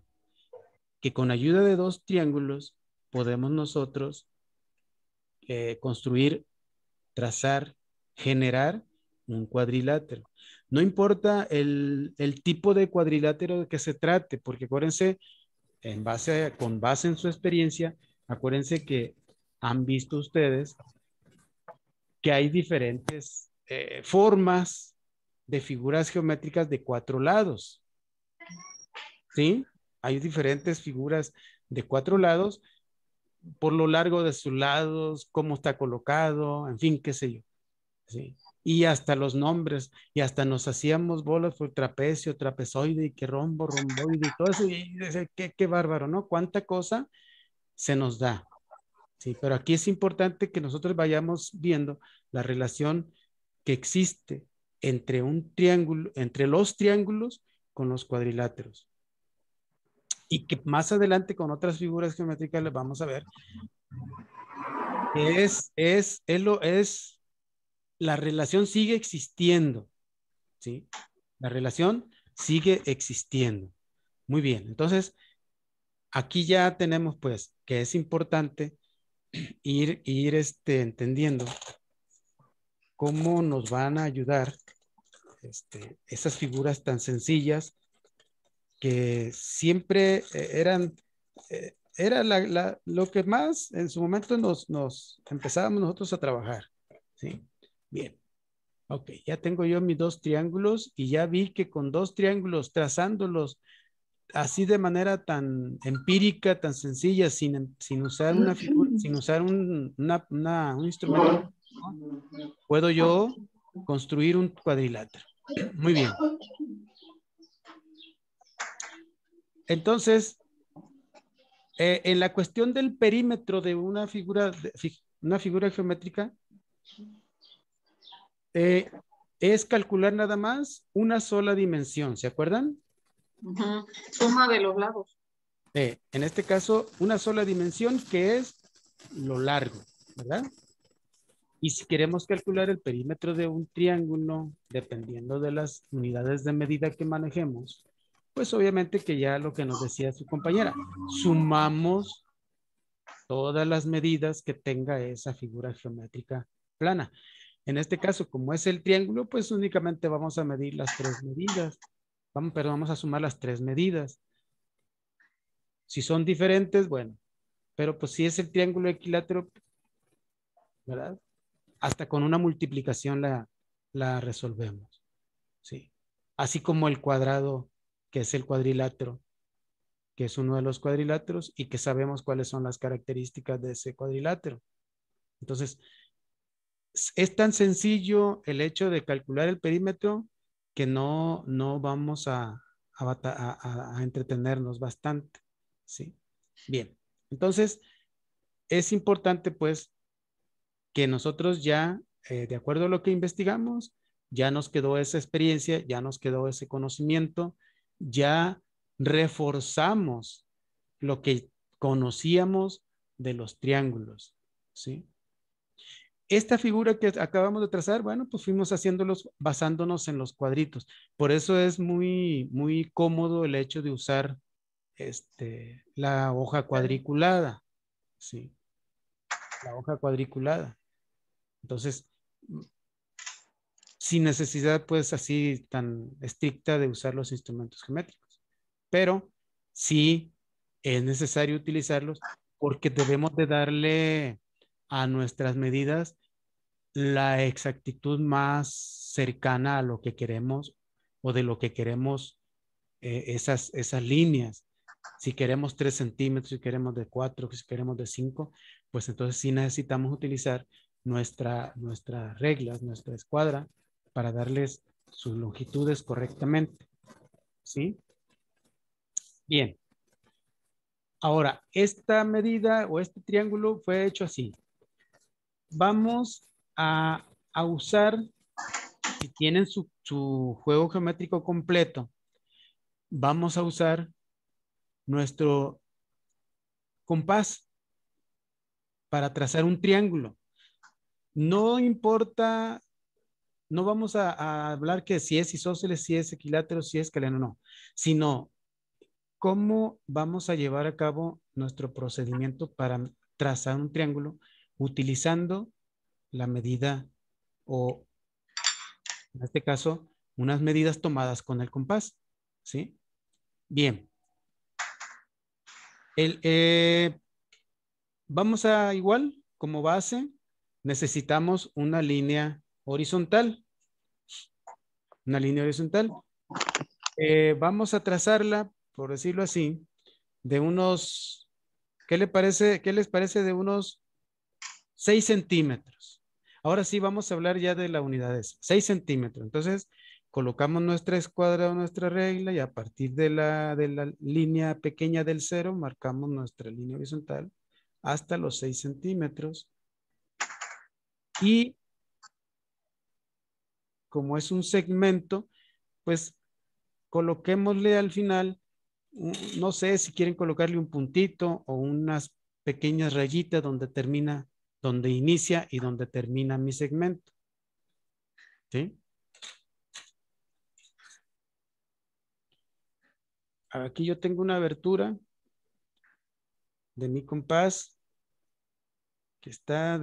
Que con ayuda de 2 triángulos podemos nosotros construir, trazar, generar un cuadrilátero. No importa el tipo de cuadrilátero de que se trate, porque acuérdense, con base en su experiencia, acuérdense que han visto ustedes que hay diferentes formas de figuras geométricas de 4 lados. ¿Sí? Hay diferentes figuras de 4 lados por lo largo de sus lados, cómo está colocado, en fin, qué sé yo. ¿Sí? Y hasta los nombres, y hasta nos hacíamos bolas por trapecio, trapezoide, y que rombo, romboide, y todo eso, y qué bárbaro, ¿no? Cuánta cosa se nos da. Sí, pero aquí es importante que nosotros vayamos viendo la relación que existe entre un triángulo, entre los triángulos con los cuadriláteros. Y que más adelante con otras figuras geométricas les vamos a ver. La relación sigue existiendo. ¿Sí? La relación sigue existiendo. Muy bien, entonces aquí ya tenemos pues que es importante ir entendiendo cómo nos van a ayudar esas figuras tan sencillas que siempre era lo que más en su momento nos empezábamos nosotros a trabajar. ¿Sí? Bien. Ok, ya tengo yo mis 2 triángulos y ya vi que con 2 triángulos trazándolos así de manera tan empírica, tan sencilla, sin usar una figura, sin usar un instrumento, ¿no? Puedo yo construir un cuadrilátero. Muy bien. Entonces, en la cuestión del perímetro de una figura geométrica, es calcular nada más una sola dimensión, ¿se acuerdan? Suma de los lados. En este caso, una sola dimensión que es lo largo, ¿verdad? Y si queremos calcular el perímetro de un triángulo, dependiendo de las unidades de medida que manejemos, pues obviamente que ya lo que nos decía su compañera, sumamos todas las medidas que tenga esa figura geométrica plana. En este caso, como es el triángulo, pues únicamente vamos a medir las 3 medidas. Vamos a sumar las 3 medidas. Si son diferentes, bueno, pero pues si es el triángulo equilátero, ¿verdad? Hasta con una multiplicación la resolvemos. ¿Sí? Así como el cuadrado, que es el cuadrilátero, que es uno de los cuadriláteros y que sabemos cuáles son las características de ese cuadrilátero. Entonces, es tan sencillo el hecho de calcular el perímetro que no vamos a entretenernos bastante. ¿Sí? Bien, entonces es importante pues que nosotros ya, de acuerdo a lo que investigamos, ya nos quedó esa experiencia, ya nos quedó ese conocimiento, ya reforzamos lo que conocíamos de los triángulos. ¿Sí? Esta figura que acabamos de trazar, bueno, pues fuimos haciéndolos basándonos en los cuadritos. Por eso es muy, muy cómodo el hecho de usar la hoja cuadriculada. Sí, la hoja cuadriculada. Entonces, sin necesidad, pues, así tan estricta de usar los instrumentos geométricos. Pero sí es necesario utilizarlos porque debemos de darle a nuestras medidas la exactitud más cercana a lo que queremos o de lo que queremos esas líneas. Si queremos 3 centímetros, si queremos de 4, si queremos de 5, pues entonces sí necesitamos utilizar nuestras reglas, nuestra escuadra para darles sus longitudes correctamente. ¿Sí? Bien. Ahora, esta medida o este triángulo fue hecho así. Vamos a usar, si tienen su juego geométrico completo, vamos a usar nuestro compás para trazar un triángulo. No importa, no vamos a hablar que si es isósceles, si es equilátero, si es escaleno, no, sino cómo vamos a llevar a cabo nuestro procedimiento para trazar un triángulo utilizando la medida o, en este caso, unas medidas tomadas con el compás, ¿sí? Bien. Vamos a igual, como base, necesitamos una línea horizontal. Una línea horizontal. Vamos a trazarla, por decirlo así, de unos, ¿qué les parece de unos 6 centímetros? Ahora sí vamos a hablar ya de la unidad de 6 centímetros. Entonces, colocamos nuestra escuadra o nuestra regla y a partir de la línea pequeña del cero, marcamos nuestra línea horizontal hasta los 6 centímetros. Y como es un segmento, pues coloquémosle al final, no sé si quieren colocarle un puntito o unas pequeñas rayitas donde termina, donde inicia y donde termina mi segmento. ¿Sí? Aquí yo tengo una abertura de mi compás que está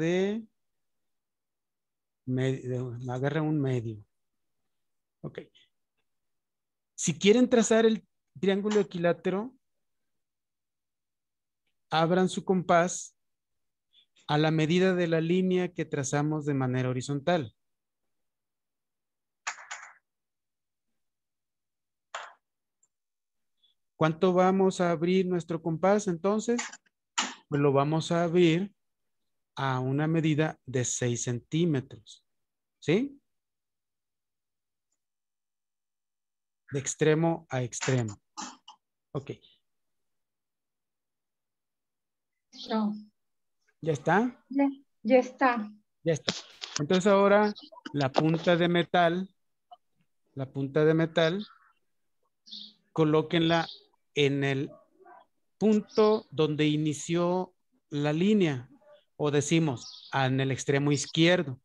me agarra un medio. Ok. Si quieren trazar el triángulo equilátero, abran su compás a la medida de la línea que trazamos de manera horizontal. ¿Cuánto vamos a abrir nuestro compás entonces? Pues lo vamos a abrir a una medida de 6 centímetros. ¿Sí? De extremo a extremo. Ok. No, ¿Ya está? ya está. Ya está. Entonces ahora la punta de metal, colóquenla en el punto donde inició la línea, o decimos en el extremo izquierdo,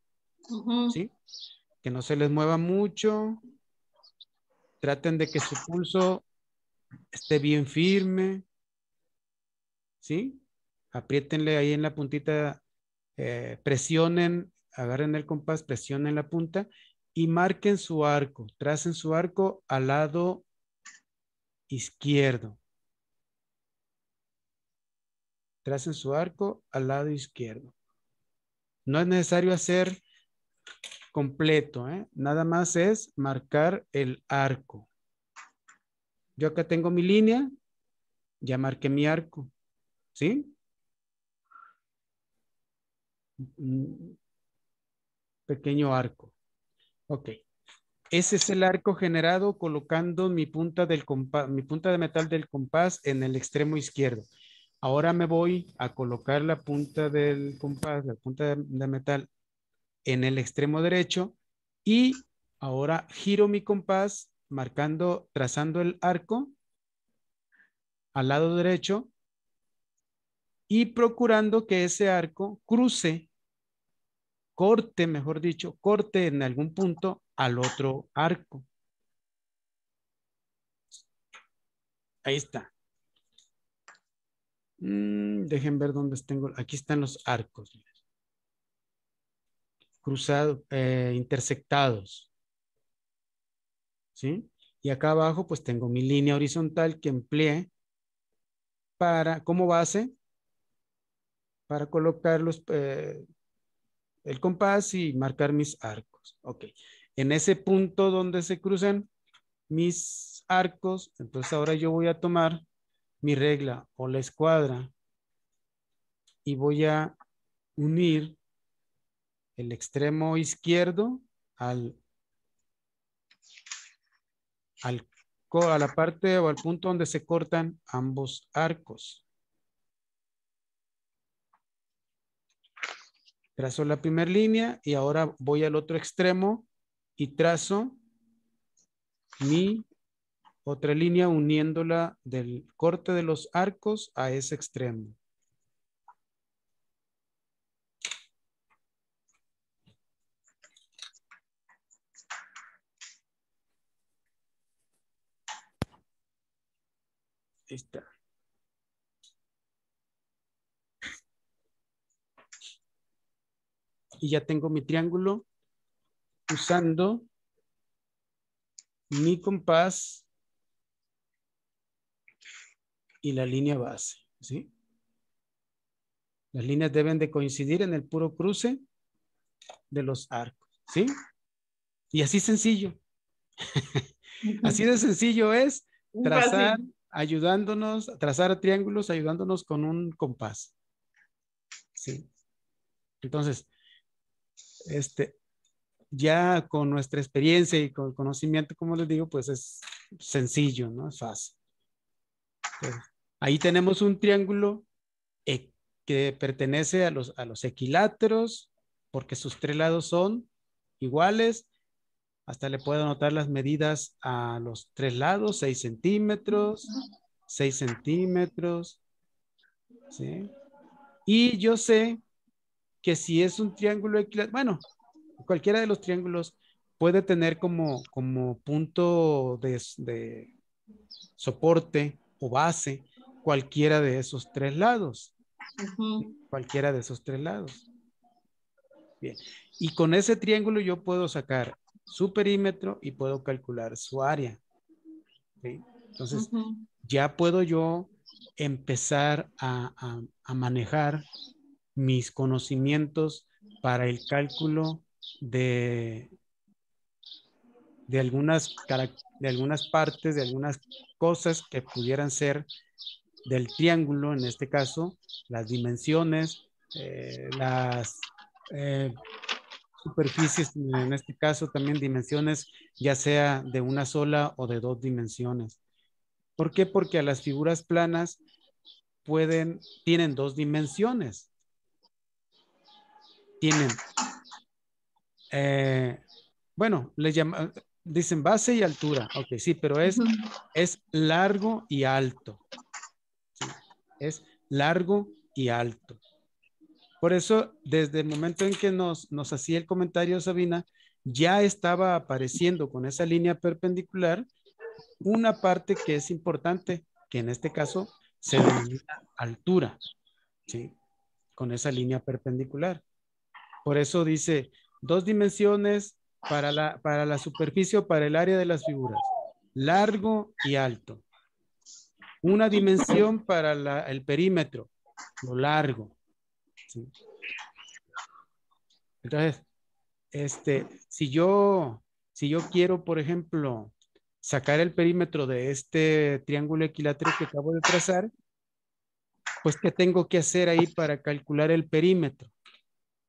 ¿sí? Que no se les mueva mucho. Traten de que su pulso esté bien firme, ¿sí? Apriétenle ahí en la puntita, presionen, agarren el compás, presionen la punta y marquen su arco, tracen su arco al lado izquierdo. Tracen su arco al lado izquierdo. No es necesario hacer completo, ¿eh? Nada más es marcar el arco. Yo acá tengo mi línea, ya marqué mi arco, ¿sí? Un pequeño arco. Ok. Ese es el arco generado colocando mi punta mi punta de metal del compás en el extremo izquierdo. Ahora me voy a colocar la punta del compás, la punta de metal en el extremo derecho y ahora giro mi compás marcando, trazando el arco al lado derecho y procurando que ese arco cruce, corte, mejor dicho, corte en algún punto al otro arco. Ahí está. Dejen ver dónde tengo. Aquí están los arcos. Cruzados, intersectados. ¿Sí? Y acá abajo pues tengo mi línea horizontal que empleé como base para colocar el compás y marcar mis arcos. Ok. En ese punto donde se cruzan mis arcos, entonces ahora yo voy a tomar mi regla o la escuadra y voy a unir el extremo izquierdo al, a la parte o al punto donde se cortan ambos arcos. Trazo la primera línea y ahora voy al otro extremo y trazo mi otra línea uniéndola del corte de los arcos a ese extremo. Ahí está. Y ya tengo mi triángulo usando mi compás y la línea base, ¿sí? Las líneas deben de coincidir en el puro cruce de los arcos, ¿sí? Y así sencillo. Así de sencillo es trazar, Fácil. ayudándonos, trazar triángulos, ayudándonos con un compás. Sí. Entonces, ya con nuestra experiencia y con el conocimiento, como les digo, pues es sencillo, ¿no? Es fácil. Entonces, ahí tenemos un triángulo que pertenece a los equiláteros, porque sus tres lados son iguales. Hasta le puedo anotar las medidas a los tres lados, 6 centímetros, 6 centímetros, ¿sí? Y yo sé que si es un triángulo equilátero, bueno, cualquiera de los triángulos puede tener como punto de soporte o base cualquiera de esos tres lados. Cualquiera de esos tres lados. Bien. Y con ese triángulo yo puedo sacar su perímetro y puedo calcular su área. ¿Sí? Entonces, ya puedo yo empezar a manejar mis conocimientos para el cálculo de algunas partes, de algunas cosas que pudieran ser del triángulo, en este caso, las dimensiones, las superficies, en este caso también dimensiones, ya sea de una sola o de dos dimensiones. ¿Por qué? Porque a las figuras planas tienen dos dimensiones. Tienen, bueno, dicen base y altura. Ok, sí, pero es largo y alto. Sí, es largo y alto. Por eso, desde el momento en que nos hacía el comentario Sabina, ya estaba apareciendo con esa línea perpendicular una parte que es importante, que en este caso se denomina altura, ¿sí? Con esa línea perpendicular. Por eso dice dos dimensiones para la superficie o para el área de las figuras, largo y alto. Una dimensión para el perímetro, lo largo, ¿sí? Entonces, si yo quiero, por ejemplo, sacar el perímetro de este triángulo equilátero que acabo de trazar, pues, ¿qué tengo que hacer ahí para calcular el perímetro?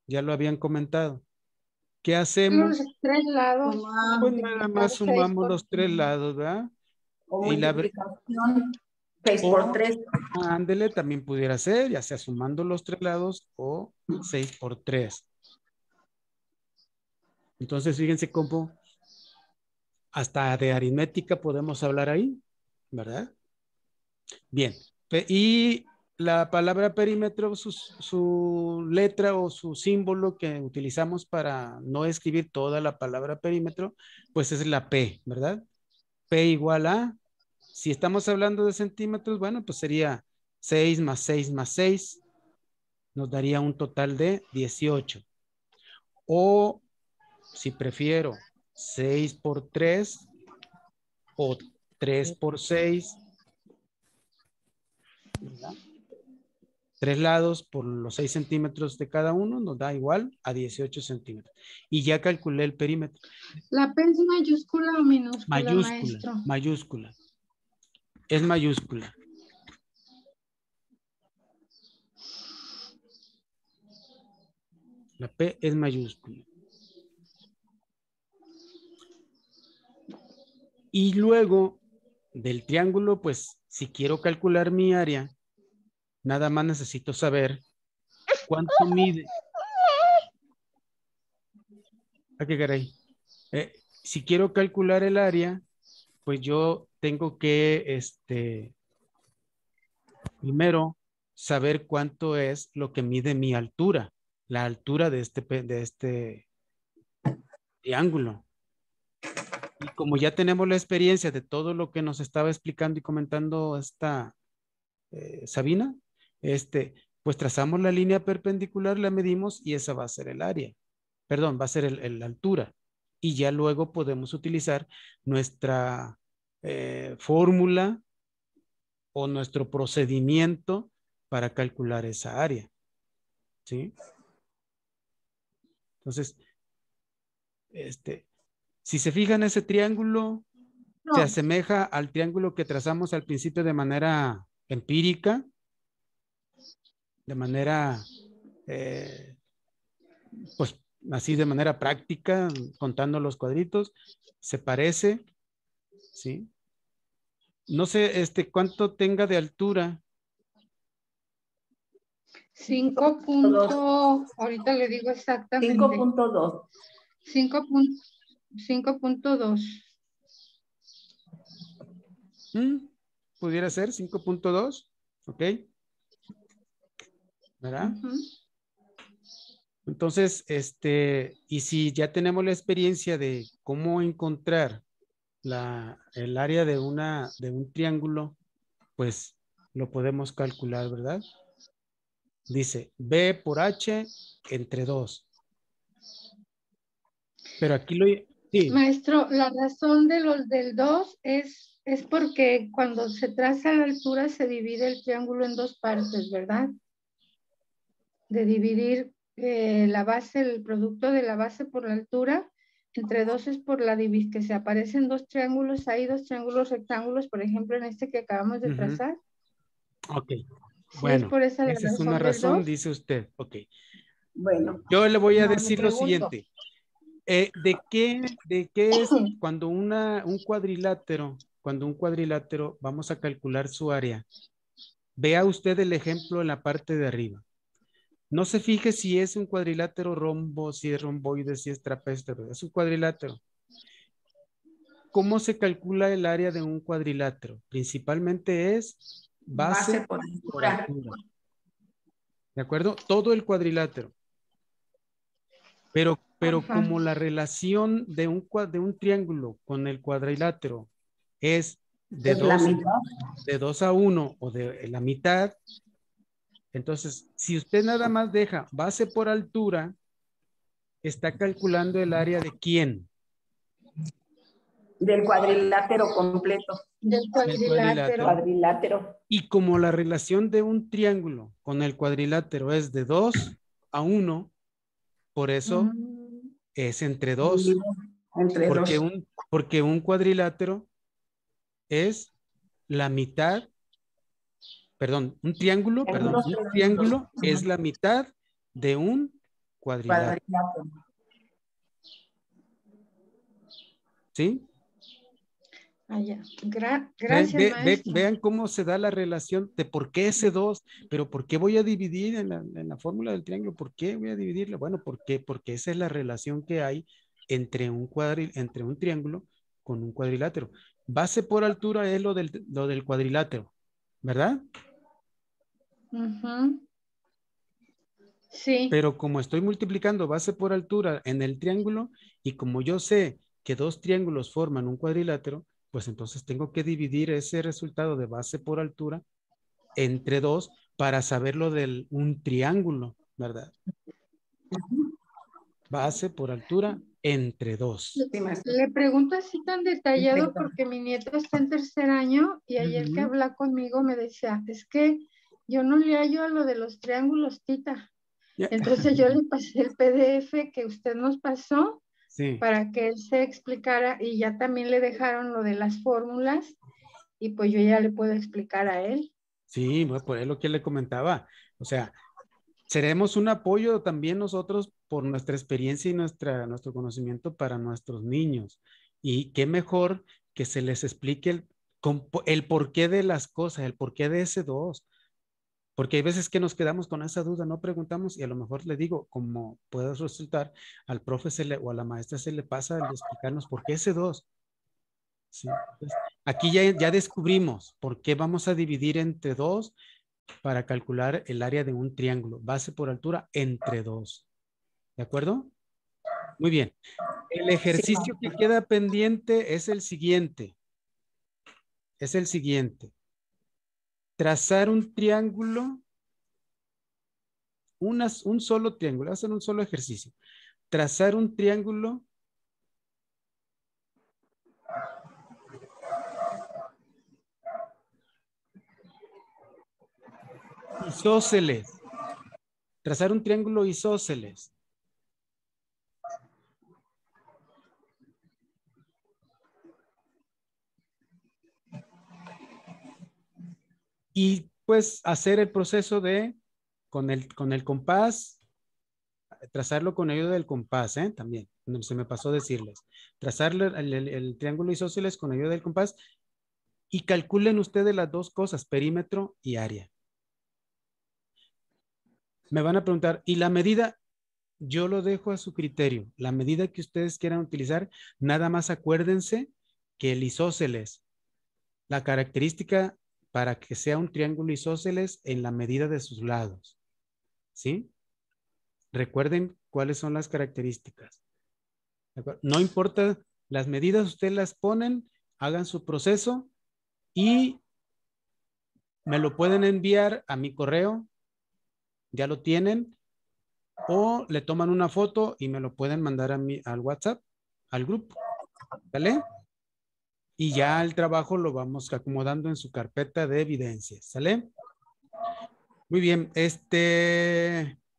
Ya lo habían comentado. ¿Qué hacemos? Los tres lados. Pues nada más sumamos los tres lados, ¿verdad? O Y multiplicación 6 por 3. Ándele, también pudiera ser, ya sea sumando los tres lados o 6 por 3. Entonces, fíjense cómo hasta de aritmética podemos hablar ahí, ¿verdad? Bien. Y la palabra perímetro, su letra o su símbolo que utilizamos para no escribir toda la palabra perímetro, pues es la P, ¿verdad? P igual a, si estamos hablando de centímetros, bueno, pues sería 6 más 6 más 6, nos daría un total de 18. O, si prefiero, 6 por 3 o 3 por 6, ¿verdad? 3 lados por los 6 centímetros de cada uno nos da igual a 18 centímetros. Y ya calculé el perímetro. ¿La P es mayúscula o minúscula, Mayúscula, maestro? mayúscula. Es mayúscula. La P es mayúscula. Y luego del triángulo, pues si quiero calcular mi área, nada más necesito saber cuánto mide. ¿A qué caray? Si quiero calcular el área, pues yo tengo que, primero, saber cuánto es lo que mide mi altura, la altura de este triángulo. Y como ya tenemos la experiencia de todo lo que nos estaba explicando y comentando esta Sabina, pues trazamos la línea perpendicular, la medimos y esa va a ser el área. Perdón, va a ser la altura. Y ya luego podemos utilizar nuestra fórmula o nuestro procedimiento para calcular esa área. ¿Sí? Entonces, si se fijan, ese triángulo se asemeja al triángulo que trazamos al principio de manera empírica, de manera, pues así de manera práctica, contando los cuadritos. Se parece, ¿sí? No sé, cuánto tenga de altura. 5 puntos, ahorita le digo exactamente. 5.2. 5.2. Pudiera ser 5.2, ¿ok? ¿Verdad? Entonces, y si ya tenemos la experiencia de cómo encontrar el área de un triángulo, pues lo podemos calcular, ¿verdad? Dice B por H entre 2. Pero aquí sí. Maestro, la razón del 2 es porque cuando se traza la altura se divide el triángulo en dos partes, ¿verdad? De dividir la base, el producto de la base por la altura, entre 2 es por la división, que se aparecen dos triángulos, hay dos triángulos rectángulos, por ejemplo, en este que acabamos de trazar. Ok. Sí, bueno, es por esa es una razón, dice usted. Ok. Bueno. Yo le voy a decir lo siguiente. ¿De qué es cuando un cuadrilátero, vamos a calcular su área? Vea usted el ejemplo en la parte de arriba. No se fije si es un cuadrilátero rombo, si es romboide, si es trapecio, es un cuadrilátero. ¿Cómo se calcula el área de un cuadrilátero? Principalmente es base por altura. ¿De acuerdo? Todo el cuadrilátero. Pero como la relación de un triángulo con el cuadrilátero es de 2 a 1 o de la mitad, entonces si usted nada más deja base por altura, está calculando el área de ¿quién? Del cuadrilátero completo. Del cuadrilátero. Y como la relación de un triángulo con el cuadrilátero es de 2 a 1, por eso es entre 2. Porque un cuadrilátero es la mitad, un triángulo es la mitad de un cuadrilátero. ¿Sí? Gracias, maestro. Vean cómo se da la relación de por qué ese 2, pero por qué voy a dividir en la fórmula del triángulo, ¿por qué voy a dividirlo? Bueno, porque esa es la relación que hay entre un triángulo con un cuadrilátero. Base por altura es lo del cuadrilátero, ¿verdad? Sí. Pero como estoy multiplicando base por altura en el triángulo y como yo sé que dos triángulos forman un cuadrilátero, pues entonces tengo que dividir ese resultado de base por altura entre 2 para saber lo de un triángulo, ¿verdad? Base por altura entre 2. Le pregunto así tan detallado porque mi nieto está en 3er año y ayer que habló conmigo me decía, es que yo no le hallo a lo de los triángulos, tita. Entonces yo le pasé el PDF que usted nos pasó para que él se explicara y ya también le dejaron lo de las fórmulas y pues yo ya le puedo explicar a él. Sí, pues es lo que le comentaba. O sea, seremos un apoyo también nosotros por nuestra experiencia y nuestro conocimiento para nuestros niños. Y qué mejor que se les explique el porqué de las cosas, el porqué de ese 2. Porque hay veces que nos quedamos con esa duda, no preguntamos y a lo mejor le digo, como puede resultar, al profe o a la maestra se le pasa el explicarnos por qué ese 2. ¿Sí? Entonces, aquí ya descubrimos por qué vamos a dividir entre 2 para calcular el área de un triángulo, base por altura entre 2. ¿De acuerdo? Muy bien. El ejercicio que queda pendiente es el siguiente. Es el siguiente. Trazar un triángulo, un solo triángulo, hacer un solo ejercicio. Trazar un triángulo isósceles. Trazar un triángulo isósceles. Y pues hacer el proceso de, con el compás, trazarlo con ayuda del compás, también, se me pasó decirles. Trazar el triángulo isósceles con ayuda del compás y calculen ustedes las dos cosas, perímetro y área. Me van a preguntar, ¿y la medida? Yo lo dejo a su criterio. La medida que ustedes quieran utilizar, nada más acuérdense que el isósceles, la característica para que sea un triángulo isósceles en la medida de sus lados. ¿Sí? Recuerden cuáles son las características. No importa las medidas, ustedes las ponen, hagan su proceso y me lo pueden enviar a mi correo. Ya lo tienen. O le toman una foto y me lo pueden mandar a mí al WhatsApp, al grupo. ¿Vale? Y ya el trabajo lo vamos acomodando en su carpeta de evidencias. ¿Sale? Muy bien.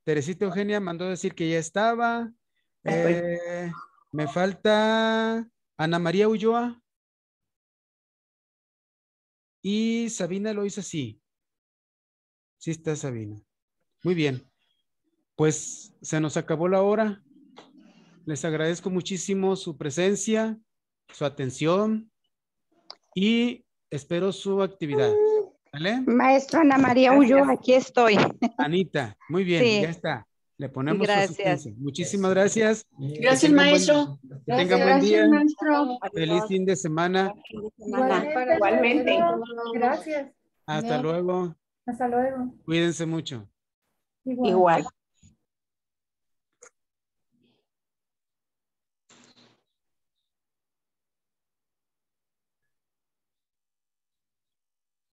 Teresita Eugenia mandó decir que ya estaba. Me falta Ana María Ulloa. Y Sabina lo hizo así. Sí está Sabina. Muy bien. Pues se nos acabó la hora. Les agradezco muchísimo su presencia, su atención y espero su actividad. ¿Vale? Maestra Ana María Ulloa, aquí estoy. Anita, muy bien, Sí. ya está. Le ponemos su Gracias. asistencia. Muchísimas gracias. Gracias, maestro. Que tengan buen día. Gracias, maestro. Feliz fin de semana. Igualmente. Gracias. Hasta luego. Hasta luego. Cuídense mucho. Igual.